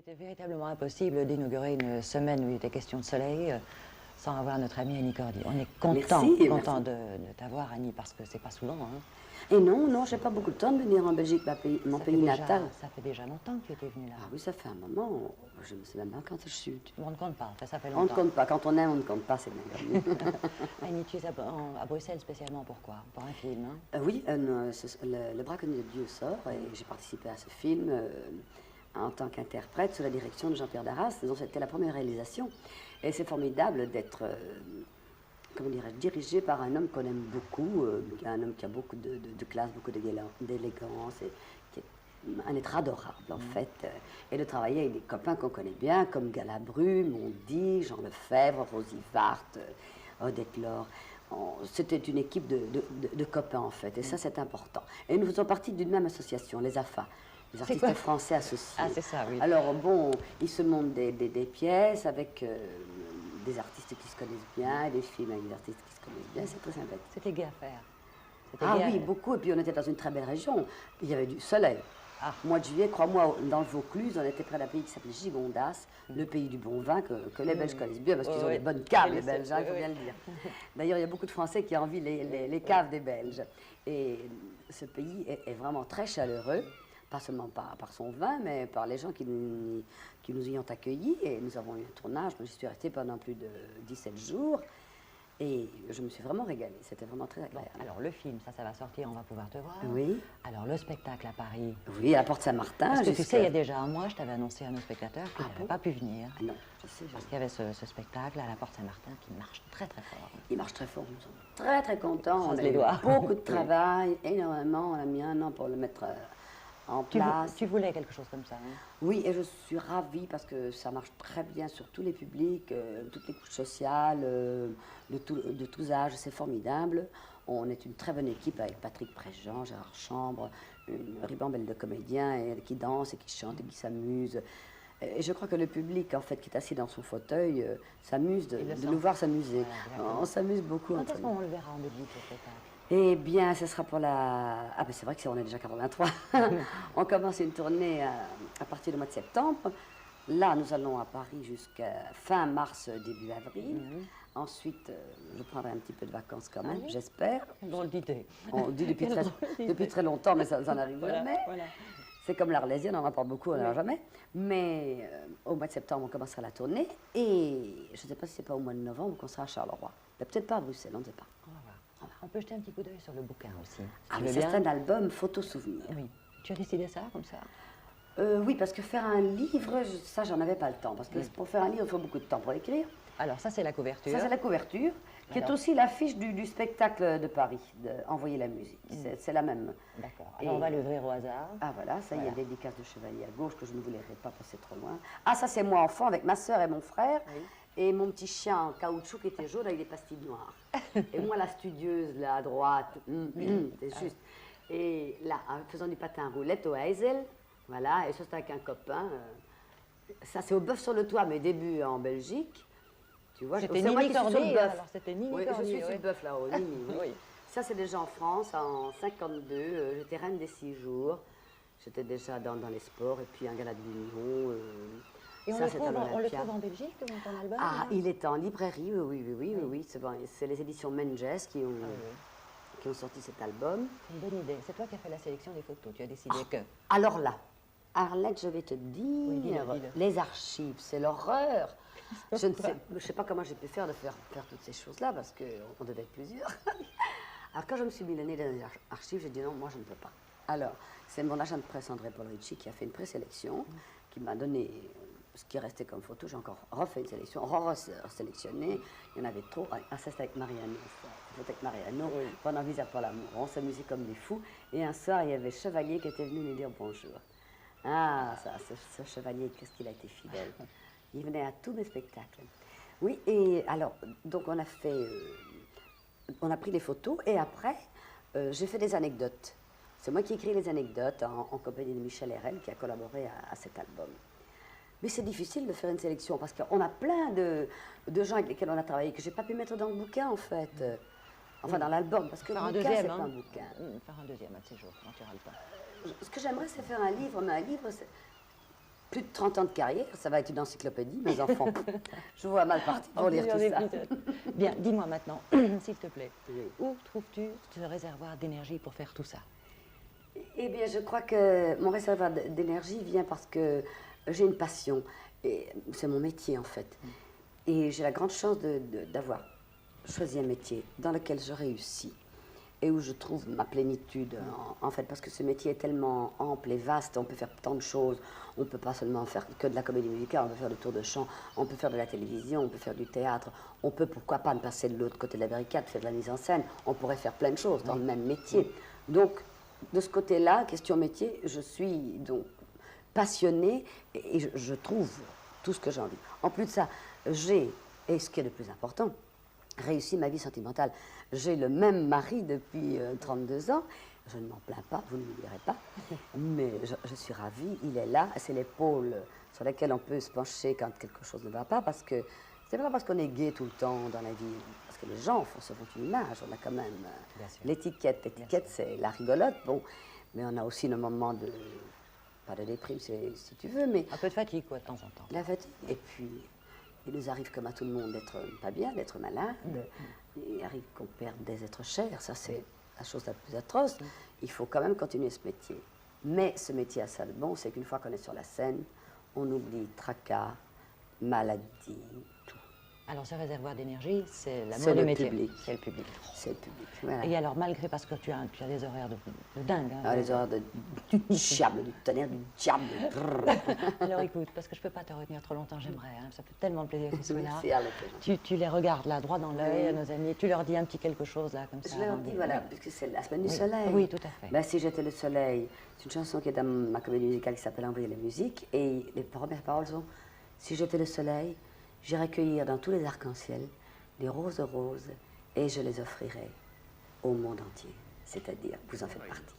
était véritablement impossible d'inaugurer une semaine où il était question de soleil sans avoir notre amie Annie Cordy. On est content, Merci. de t'avoir, Annie, parce que c'est pas souvent. Hein. Et non, j'ai pas beaucoup de temps de venir en Belgique, mon pays natal. Ça fait déjà longtemps que tu étais venue là. Ah oui, ça fait un moment. Je ne sais même pas quand je suis. On ne compte pas, ça fait On ne longtemps. compte pas. Quand on aime, on ne compte pas, c'est bien. Annie, tu es à Bruxelles spécialement pourquoi? Pour un film, hein? Oui, le braconnier de Dieu sort et j'ai participé à ce film en tant qu'interprète sous la direction de Jean-Pierre Darras. Donc c'était la première réalisation. Et c'est formidable d'être, comment dirais-je, dirigé par un homme qu'on aime beaucoup, un homme qui a beaucoup de classe, beaucoup d'élégance, et qui est un être adorable en fait. Et de travailler avec des copains qu'on connaît bien, comme Galabru, Mondi, Jean Lefebvre, Rosie Vart, Odette Laure. C'était une équipe de copains en fait, et ça c'est important. Et nous faisons partie d'une même association, les AFA, les artistes français associés. Ah, c'est ça, oui. Alors bon, ils se montent des pièces avec des artistes qui se connaissent bien, des films avec des artistes qui se connaissent bien, c'est très sympathique. C'était gai à faire. Ah oui, beaucoup, et puis on était dans une très belle région, il y avait du soleil. Mois de juillet, crois-moi, dans le Vaucluse, on était près d'un pays qui s'appelait Gigondas, le pays du bon vin que les Belges connaissent bien, parce qu'ils ont des bonnes caves, les Belges, il faut bien le dire. D'ailleurs, il y a beaucoup de Français qui envient les caves des Belges. Et ce pays est vraiment très chaleureux, pas seulement par son vin, mais par les gens qui nous y ont accueillis. Et nous avons eu un tournage, j'y suis restée pendant plus de 17 jours. Et je me suis vraiment régalée, c'était vraiment très agréable. Bon, alors le film, ça va sortir, on va pouvoir te voir. Oui. Alors le spectacle à Paris. Oui, à la Porte Saint-Martin. Parce que tu sais, il y a déjà un mois, je t'avais annoncé à nos spectateurs qu'ils n'avaient pas pu venir. Ah non, je sais. Parce qu'il y avait ce spectacle à la Porte Saint-Martin qui marche très très fort. Il marche très fort, nous sommes très très contents. On a les doigts. Beaucoup de travail, énormément, on a mis un an pour le mettre en place. Tu voulais quelque chose comme ça, hein? Oui, et je suis ravie parce que ça marche très bien sur tous les publics, toutes les couches sociales, de tous âges, c'est formidable. On est une très bonne équipe avec Patrick Préjean, Gérard Chambre, une ribambelle de comédiens qui dansent et qui chantent et qui s'amusent. Et je crois que le public, en fait, qui est assis dans son fauteuil, s'amuse de nous voir s'amuser. Voilà, on s'amuse beaucoup. Quand est-ce qu'on le verra en Belgique, ce spectacle? Eh bien, ce sera pour la... Ah ben c'est vrai qu'on est déjà 83. On commence une tournée à partir du mois de septembre. Là, nous allons à Paris jusqu'à fin mars, début avril. Ensuite, je prendrai un petit peu de vacances quand même, j'espère. Drôle d'idée. On dit depuis très longtemps, mais ça n'arrive jamais. Voilà. C'est comme l'Arlésienne, on en apporte beaucoup, on n'en a jamais. Mais au mois de septembre, on commencera la tournée. Et je ne sais pas si c'est pas au mois de novembre qu'on sera à Charleroi. Peut-être pas à Bruxelles, on ne sait pas. On va voir. On peut jeter un petit coup d'œil sur le bouquin aussi. Ah, mais c'est un album photo-souvenir. Oui. Tu as décidé ça, comme ça? Oui, parce que faire un livre, ça, j'en avais pas le temps. Parce que pour faire un livre, il faut beaucoup de temps pour l'écrire. Alors, ça, c'est la couverture. Ça, c'est la couverture, qui est aussi l'affiche du spectacle de Paris, Envoyer la musique. C'est la même. D'accord. Alors, on va l'ouvrir au hasard. Ah, voilà, ça, il y a dédicace de Chevalier à gauche, que je ne voulais pas passer trop loin. Ah, ça, c'est moi enfant, avec ma soeur et mon frère. Oui. Et mon petit chien en caoutchouc qui était jaune avec des pastilles noires. Et moi, la studieuse, là, à droite, c'est juste. Et là, en faisant du patin roulette au Heysel, voilà, et ça, c'était avec un copain. Ça, c'est au Bœuf sur le Toit, mes débuts en Belgique. Tu vois, c'était Nini Cordy, alors c'était Nini Cordy. Oui, je suis sur le Bœuf, là-haut, Nini. Oui. Ça, c'est déjà en France, en 52. J'étais reine des 6 jours. J'étais déjà dans les sports, et puis un gala de l'Union. Et on le trouve en Belgique, ton album? Ah, il est en librairie, oui. C'est les éditions Menges qui ont sorti cet album. C'est une bonne idée. C'est toi qui as fait la sélection des photos. Tu as décidé que... Alors là, Arlette, je vais te dire, les archives, c'est l'horreur. Je ne sais pas comment j'ai pu faire toutes ces choses-là, parce qu'on devait être plusieurs. Alors quand je me suis mis le nez dans les archives, j'ai dit non, moi je ne peux pas. Alors, c'est mon agent de presse André Paul Ricci qui a fait une présélection, qui m'a donné ce qui restait comme photo. J'ai encore refait une sélection, sélectionné. Il y en avait trop. Ah, ça c'était avec Mariano. C'était avec Mariano. Pendant Visa pour l'amour. On s'amusait comme des fous. Et un soir, il y avait Chevalier qui était venu nous dire bonjour. Ah, ça, ce Chevalier, qu'est-ce qu'il a été fidèle. Il venait à tous mes spectacles. Oui, et alors, donc on a fait... on a pris des photos et après, j'ai fait des anecdotes. C'est moi qui écris les anecdotes en compagnie de Michel Herel qui a collaboré à cet album. Mais c'est difficile de faire une sélection parce qu'on a plein de gens avec lesquels on a travaillé que je n'ai pas pu mettre dans le bouquin en fait. Enfin dans l'album, parce que le bouquin c'est pas un bouquin. Faire un deuxième à de ces jours, quand tu auras le temps. Ce que j'aimerais c'est faire un livre, mais un livre plus de 30 ans de carrière, ça va être une encyclopédie, mes enfants. Je vous vois mal parti pour lire tout ça. Bien, dis-moi maintenant, s'il te plaît, où trouves-tu ce réservoir d'énergie pour faire tout ça? Eh bien, je crois que mon réservoir d'énergie vient parce que j'ai une passion. C'est mon métier, en fait. Et j'ai la grande chance d'avoir choisi un métier dans lequel je réussis et où je trouve ma plénitude, en fait, parce que ce métier est tellement ample et vaste, on peut faire tant de choses. On ne peut pas seulement faire que de la comédie musicale, on peut faire du tour de chant, on peut faire de la télévision, on peut faire du théâtre, on peut, pourquoi pas, ne passer de l'autre côté de la barricade, faire de la mise en scène, on pourrait faire plein de choses dans le même métier. Donc, de ce côté-là, question métier, je suis donc passionnée et je trouve tout ce que j'ai envie. En plus de ça, j'ai, et ce qui est le plus important, réussi ma vie sentimentale. J'ai le même mari depuis 32 ans. Je ne m'en plains pas, vous ne me direz pas. Mais je suis ravie, il est là. C'est l'épaule sur laquelle on peut se pencher quand quelque chose ne va pas. Parce que c'est pas parce qu'on est gai tout le temps dans la vie. Parce que les gens se font une image. On a quand même l'étiquette. L'étiquette, c'est la rigolote. Bon, mais on a aussi nos moments de... Pas de déprime, si tu veux, mais... Un peu de fatigue, quoi, de temps en temps. La fatigue. Et puis... Il nous arrive, comme à tout le monde, d'être pas bien, d'être malade. Il arrive qu'on perde des êtres chers. Ça, c'est la chose la plus atroce. Il faut quand même continuer ce métier. Mais ce métier a ça de bon, c'est qu'une fois qu'on est sur la scène, on oublie tracas, maladies, tout. Alors, ce réservoir d'énergie, c'est l'amour du métier. C'est le public. C'est le public. Voilà. Et alors, malgré, parce que tu as des horaires de dingue. Hein, les horaires du diable, du tonnerre, du diable. Alors, écoute, parce que je ne peux pas te retenir trop longtemps, j'aimerais. Hein, ça fait tellement plaisir que tu sois là. Merci, tu les regardes là, droit dans l'œil, à nos amis. Tu leur dis un petit quelque chose, là, comme ça. Je leur dis, voilà, puisque c'est la semaine du soleil. Oui, tout à fait. Ben, si j'étais le soleil, c'est une chanson qui est dans ma comédie musicale qui s'appelle Envoyer la musique. Et les premières paroles sont, si j'étais le soleil, j'irais cueillir dans tous les arcs-en-ciel des roses et je les offrirai au monde entier. C'est-à-dire, vous en faites partie.